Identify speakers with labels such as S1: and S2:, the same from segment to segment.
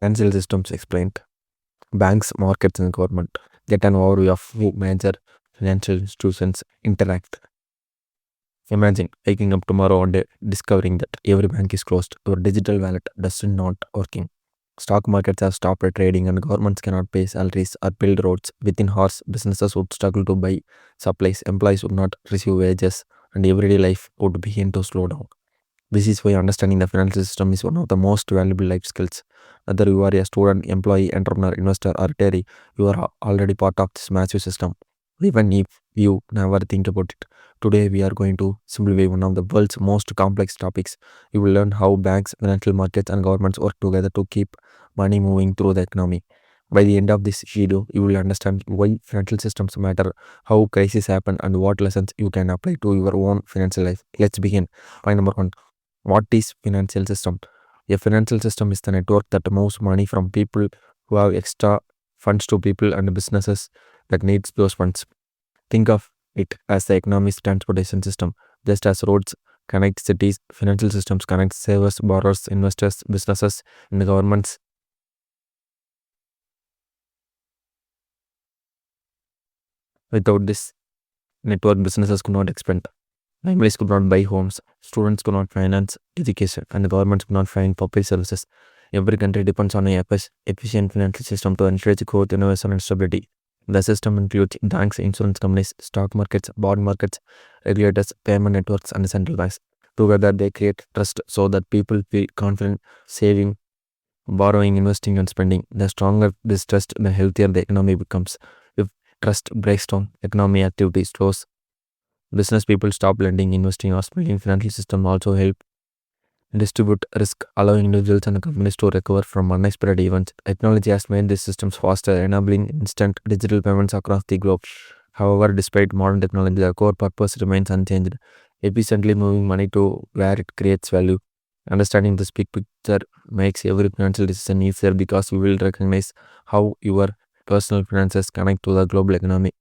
S1: Financial systems explained. Banks, markets, and government get an overview of how major financial institutions interact. Imagine waking up tomorrow and discovering that every bank is closed, your digital wallet does not working. Stock markets have stopped trading and governments cannot pay salaries or build roads. Within hours, businesses would struggle to buy supplies, employees would not receive wages, and everyday life would begin to slow down. This is why understanding the financial system is one of the most valuable life skills. Whether you are a student, employee, entrepreneur, investor, or retiree, you are already part of this massive system. Even if you never think about it. Today, we are going to simplify one of the world's most complex topics. You will learn how banks, financial markets, and governments work together to keep money moving through the economy. By the end of this video, you will understand why financial systems matter, how crises happen, and what lessons you can apply to your own financial life. Let's begin. Point number one. What is financial system? A financial system is the network that moves money from people who have extra funds to people and businesses that needs those funds. Think of it as the economy's transportation system. Just as roads connect cities, financial systems connect savers, borrowers, investors, businesses, and governments. Without this network, businesses could not expand. Families could not buy homes, students could not finance education, and the governments could not find public services. Every country depends on a efficient financial system to encourage growth, innovation, and stability. The system includes banks, insurance companies, stock markets, bond markets, regulators, payment networks, and central banks. Together, they create trust so that people feel confident saving, borrowing, investing, and spending. The stronger this trust, the healthier the economy becomes. If trust breaks down, economy activity slows. Business people stop lending, investing, or spending. Financial system also help distribute risk, allowing individuals and companies to recover from unexpected events. Technology has made these systems faster, enabling instant digital payments across the globe. However, despite modern technology, the core purpose remains unchanged, efficiently moving money to where it creates value. Understanding this big picture makes every financial decision easier because you will recognize how your personal finances connect to the global economy.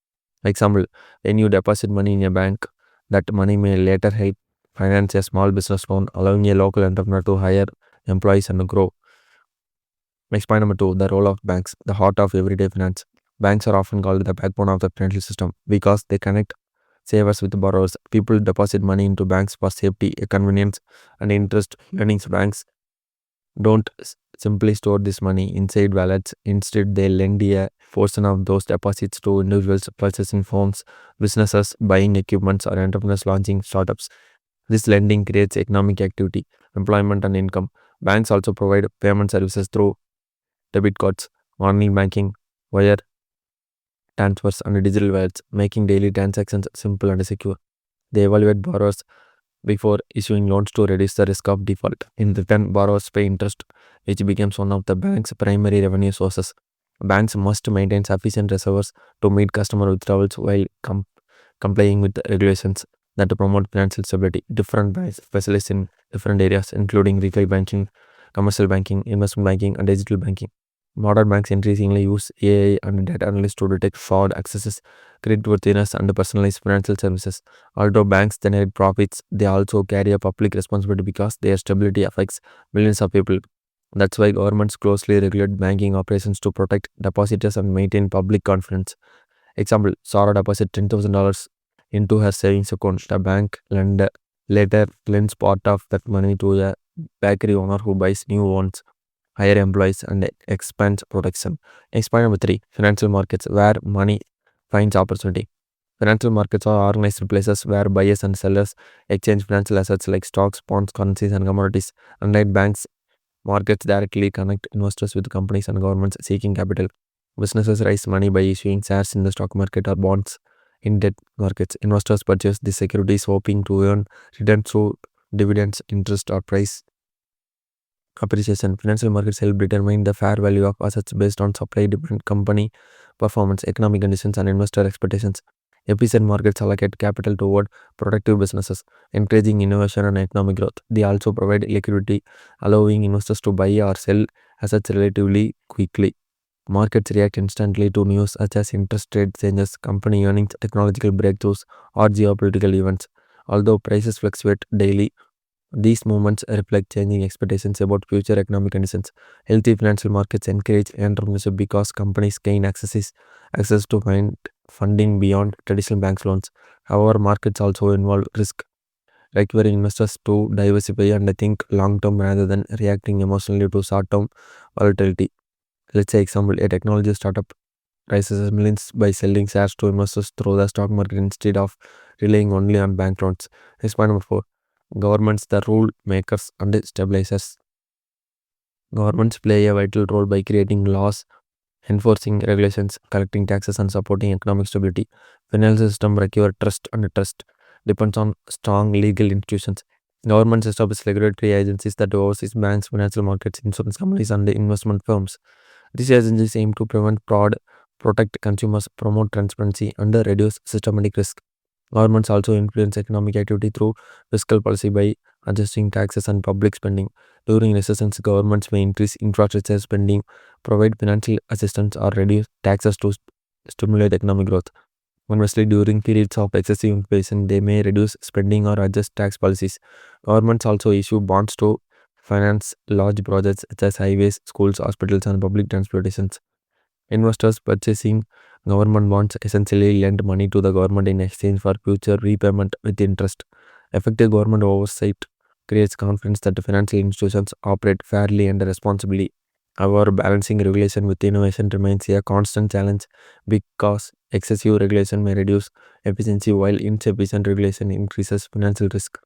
S1: Example, when you deposit money in a bank, that money may later help finance a small business loan, allowing a local entrepreneur to hire employees and grow. Next point number two, the role of banks, the heart of everyday finance. Banks are often called the backbone of the financial system because they connect savers with borrowers. People deposit money into banks for safety, convenience, and interest earnings. Banks don't simply store this money inside wallets. Instead, they lend a portion of those deposits to individuals purchasing homes, businesses buying equipments, or entrepreneurs launching startups. This lending creates economic activity, employment, and income. Banks also provide payment services through debit cards, online banking, wire transfers, and digital wallets, making daily transactions simple and secure. They evaluate borrowers before issuing loans to reduce the risk of default. In return, borrowers pay interest, which becomes one of the bank's primary revenue sources. Banks must maintain sufficient reserves to meet customer withdrawals while complying with the regulations that promote financial stability. Different banks specialize in different areas, including retail banking, commercial banking, investment banking, and digital banking. Modern banks increasingly use AI and data analysts to detect fraud, accesses, creditworthiness, and personalized financial services. Although banks generate profits, they also carry a public responsibility because their stability affects millions of people. That's why governments closely regulate banking operations to protect depositors and maintain public confidence. Example, Sarah deposits $10,000 into her savings account. The bank lender later lends part of that money to a bakery owner who buys new ones, hire employees, and expands production. Next point number three, financial markets, where money finds opportunity. Financial markets are organized places where buyers and sellers exchange financial assets like stocks, bonds, currencies, and commodities. Unlike banks, markets directly connect investors with companies and governments seeking capital. Businesses raise money by issuing shares in the stock market or bonds in debt markets. Investors purchase these securities hoping to earn returns through dividends, interest, or price appreciation. Financial markets help determine the fair value of assets based on supply, demand, company performance, economic conditions, and investor expectations. Efficient markets allocate capital toward productive businesses, encouraging innovation and economic growth. They also provide liquidity, allowing investors to buy or sell assets relatively quickly. Markets react instantly to news such as interest rate changes, company earnings, technological breakthroughs, or geopolitical events. Although prices fluctuate daily, These movements reflect changing expectations about future economic conditions. Healthy financial markets encourage entrepreneurship because companies gain access to funding beyond traditional bank loans. However, markets also involve risk, requiring investors to diversify and think long term rather than reacting emotionally to short term volatility. Let's say example, a technology startup raises millions by selling shares to investors through the stock market instead of relying only on bank loans. Next point number 4. Governments, the rule makers and stabilizers. Governments play a vital role by creating laws, enforcing regulations, collecting taxes, and supporting economic stability. Financial system require trust, and trust depends on strong legal institutions. Governments establish regulatory agencies that oversee banks, financial markets, insurance companies, and investment firms. These agencies aim to prevent fraud, protect consumers, promote transparency, and reduce systematic risk. Governments also influence economic activity through fiscal policy by adjusting taxes and public spending. During recessions, governments may increase infrastructure spending, provide financial assistance, or reduce taxes to stimulate economic growth. Conversely, during periods of excessive inflation, they may reduce spending or adjust tax policies. Governments also issue bonds to finance large projects such as highways, schools, hospitals, and public transportations. Investors purchasing government bonds essentially lend money to the government in exchange for future repayment with interest. Effective government oversight creates confidence that the financial institutions operate fairly and responsibly. However, balancing regulation with innovation remains a constant challenge because excessive regulation may reduce efficiency while insufficient regulation increases financial risk.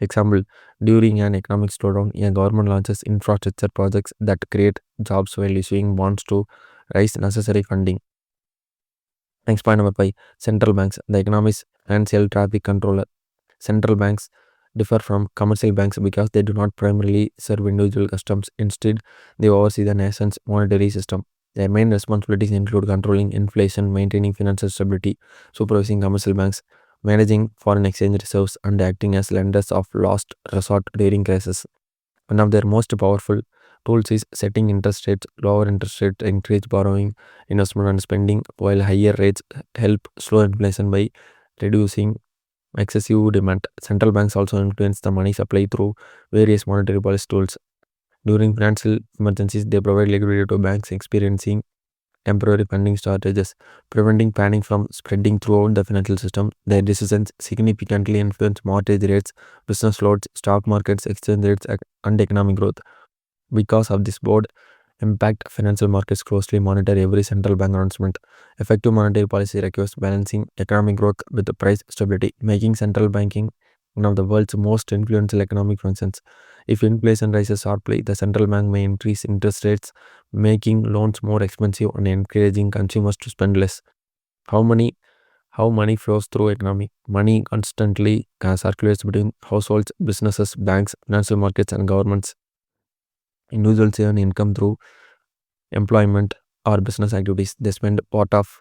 S1: Example, during an economic slowdown, a government launches infrastructure projects that create jobs while issuing bonds to raise necessary funding. Next point number 5. Central banks, the economy's financial traffic controller. Central banks differ from commercial banks because they do not primarily serve individual customers. Instead, they oversee the nation's monetary system. Their main responsibilities include controlling inflation, maintaining financial stability, supervising commercial banks, managing foreign exchange reserves, and acting as lenders of last resort during crises. One of their most powerful tools is setting interest rates. Lower interest rates encourage borrowing, investment, and spending, while higher rates help slow inflation by reducing excessive demand. Central banks also influence the money supply through various monetary policy tools. During financial emergencies, they provide liquidity to banks experiencing temporary funding shortages, preventing panic from spreading throughout the financial system. Their decisions significantly influence mortgage rates, business loans, stock markets, exchange rates, and economic growth. Because of this broad impact, financial markets closely monitor every central bank announcement. Effective monetary policy requires balancing economic growth with price stability, making central banking one of the world's most influential economic functions. If inflation rises sharply, the central bank may increase interest rates, making loans more expensive and encouraging consumers to spend less. How money how money flows through economy. Money constantly circulates between households, businesses, banks, financial markets, and governments. Individuals earn income through employment or business activities. They spend part of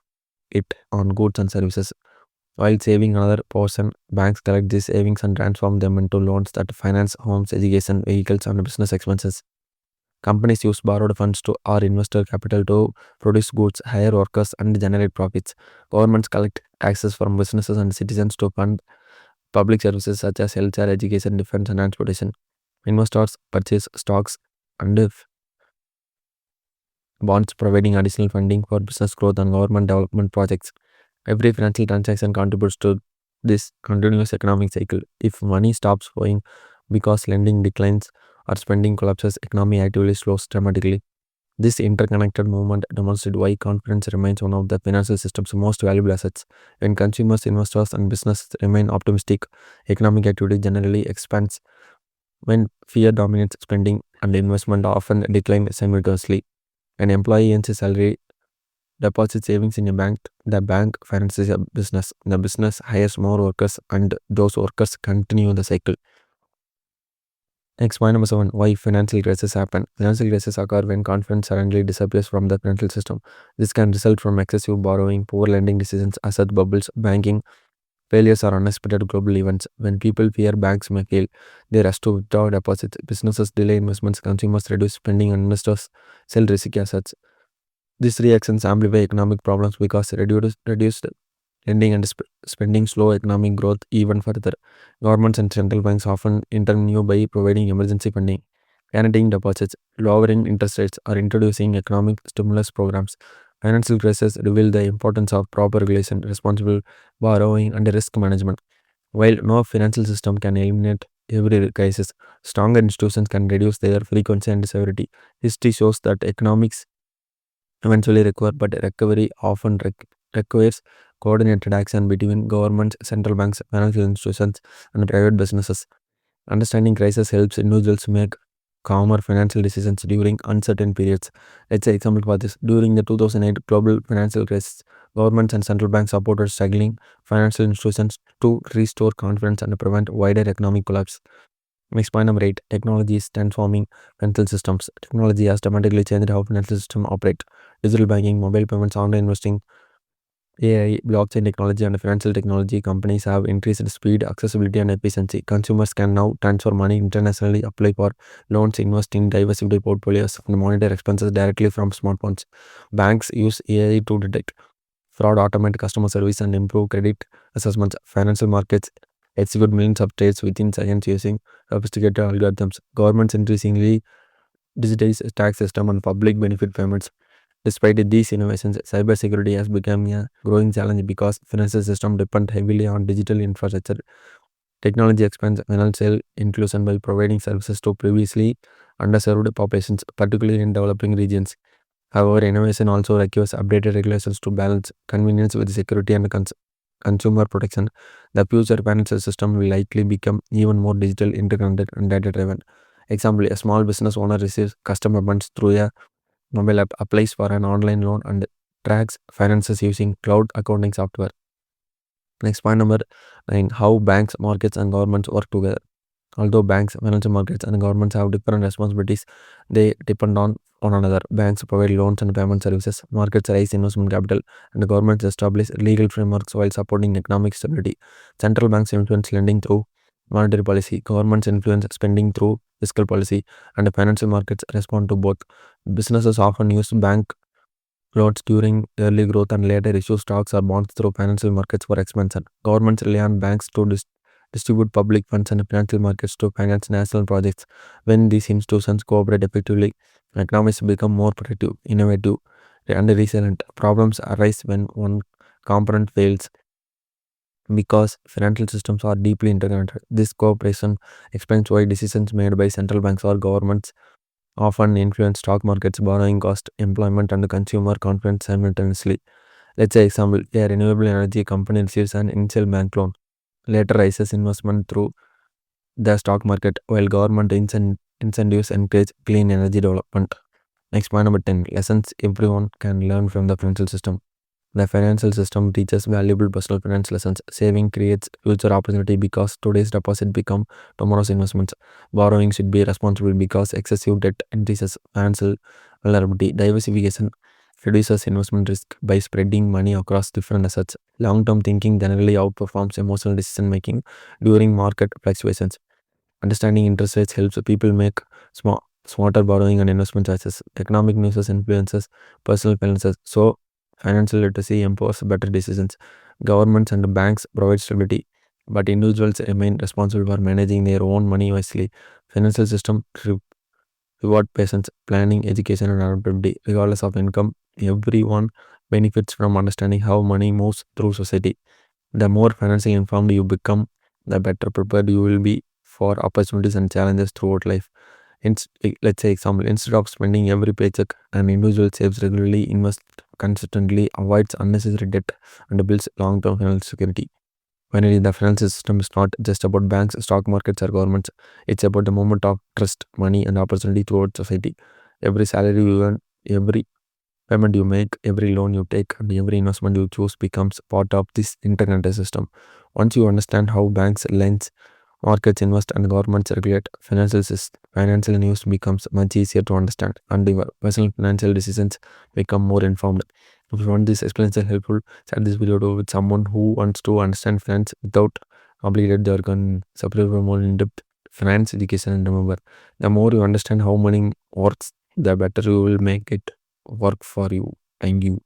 S1: it on goods and services while saving another portion. Banks collect these savings and transform them into loans that finance homes, education, vehicles, and business expenses. Companies use borrowed funds to or investor capital to produce goods, hire workers, and generate profits. Governments collect taxes from businesses and citizens to fund public services such as healthcare, education, defense, and transportation. Investors purchase stocks and bonds, providing additional funding for business growth and government development projects. Every financial transaction contributes to this continuous economic cycle. If money stops flowing because lending declines or spending collapses, economy actively slows dramatically. This interconnected movement demonstrates why confidence remains one of the financial system's most valuable assets. When consumers, investors, and businesses remain optimistic, economic activity generally expands. When fear dominates, spending and investment often decline simultaneously. An employee earns a salary, deposits savings in a bank, the bank finances a business, the business hires more workers, and those workers continue the cycle. Next point number 7. Why financial crises happen. Financial crises occur when confidence suddenly disappears from the financial system. This can result from excessive borrowing, poor lending decisions, asset bubbles, banking failures, or unexpected global events. When people fear banks may fail, they rush to withdraw deposits, businesses delay investments, consumers reduce spending, and investors sell risky assets. These reactions amplify economic problems because reduced lending and spending slow economic growth even further. Governments and central banks often intervene by providing emergency funding, guaranteeing deposits, lowering interest rates, or introducing economic stimulus programs. Financial crises reveal the importance of proper regulation, responsible borrowing, and risk management. While no financial system can eliminate every crisis, stronger institutions can reduce their frequency and severity. History shows that economics eventually recover, but recovery often requires coordinated action between governments, central banks, financial institutions, and private businesses. Understanding crisis helps individuals make calmer financial decisions during uncertain periods. Let's say example for this. During the 2008 global financial crisis, governments and central banks supported struggling financial institutions to restore confidence and prevent wider economic collapse. Next point number 8. Technology is transforming financial systems. Technology has dramatically changed how financial systems operate. Digital banking, mobile payments, online investing, AI, blockchain technology, and financial technology companies have increased speed, accessibility, and efficiency. Consumers can now transfer money internationally, apply for loans, invest in diversified portfolios, and monitor expenses directly from smartphones. Banks use AI to detect fraud, automate customer service, and improve credit assessments. Financial markets execute millions of trades within seconds using sophisticated algorithms. Governments increasingly digitize tax system and public benefit payments. Despite these innovations, cybersecurity has become a growing challenge because financial systems depend heavily on digital infrastructure. Technology expands financial inclusion by providing services to previously underserved populations, particularly in developing regions. However, innovation also requires updated regulations to balance convenience with security and consumer protection. The future financial system will likely become even more digital, interconnected, and data driven. Example, a small business owner receives customer funds through a mobile app, applies for an online loan, and tracks finances using cloud accounting software. Next point number 9. How banks, markets, and governments work together. Although banks, financial markets, and governments have different responsibilities, they depend on one another. Banks provide loans and payment services, markets raise investment capital, and governments establish legal frameworks while supporting economic stability. Central banks influence lending through monetary policy, governments influence spending through fiscal policy, and financial markets respond to both. Businesses often use bank loans during early growth and later issue stocks or bonds through financial markets for expansion. Governments rely on banks to distribute public funds and financial markets to finance national projects. When these institutions cooperate effectively, economies become more productive, innovative, and resilient. Problems arise when one component fails because financial systems are deeply interconnected. This cooperation explains why decisions made by central banks or governments often influence stock markets, borrowing cost, employment, and consumer confidence simultaneously. Let's say example, a renewable energy company receives an initial bank loan, later raises investment through the stock market, while government incentives encourage clean energy development. Next point number 10. Lessons everyone can learn from the financial system. The financial system teaches valuable personal finance lessons. Saving creates future opportunity because today's deposit become tomorrow's investments. Borrowing should be responsible because excessive debt increases financial vulnerability. Diversification reduces investment risk by spreading money across different assets. Long-term thinking generally outperforms emotional decision making during market fluctuations. Understanding interest rates helps people make smarter borrowing and investment choices. Economic news influences personal finances, so financial literacy empowers better decisions. Governments and banks provide stability, but individuals remain responsible for managing their own money wisely. Financial system reward patience, planning, education, and adaptability, regardless of income. Everyone benefits from understanding how money moves through society. The more financially informed you become, the better prepared you will be for opportunities and challenges throughout life. Let's say example, instead of spending every paycheck, an individual saves regularly, invests consistently, avoids unnecessary debt, and builds long-term financial security. Finally, the financial system is not just about banks, stock markets, or governments. It's about the moment of trust, money, and opportunity throughout society. Every salary you earn, every payment you make, every loan you take, and every investment you choose becomes part of this interconnected system. Once you understand how banks lend, markets invest, and governments regulate, financial news becomes much easier to understand, and your personal financial decisions become more informed. If you want this explanation helpful, share this video with someone who wants to understand finance without complicated jargon. Subscribe for more in-depth finance education, and remember, the more you understand how money works, the better you will make it work for you. Thank you.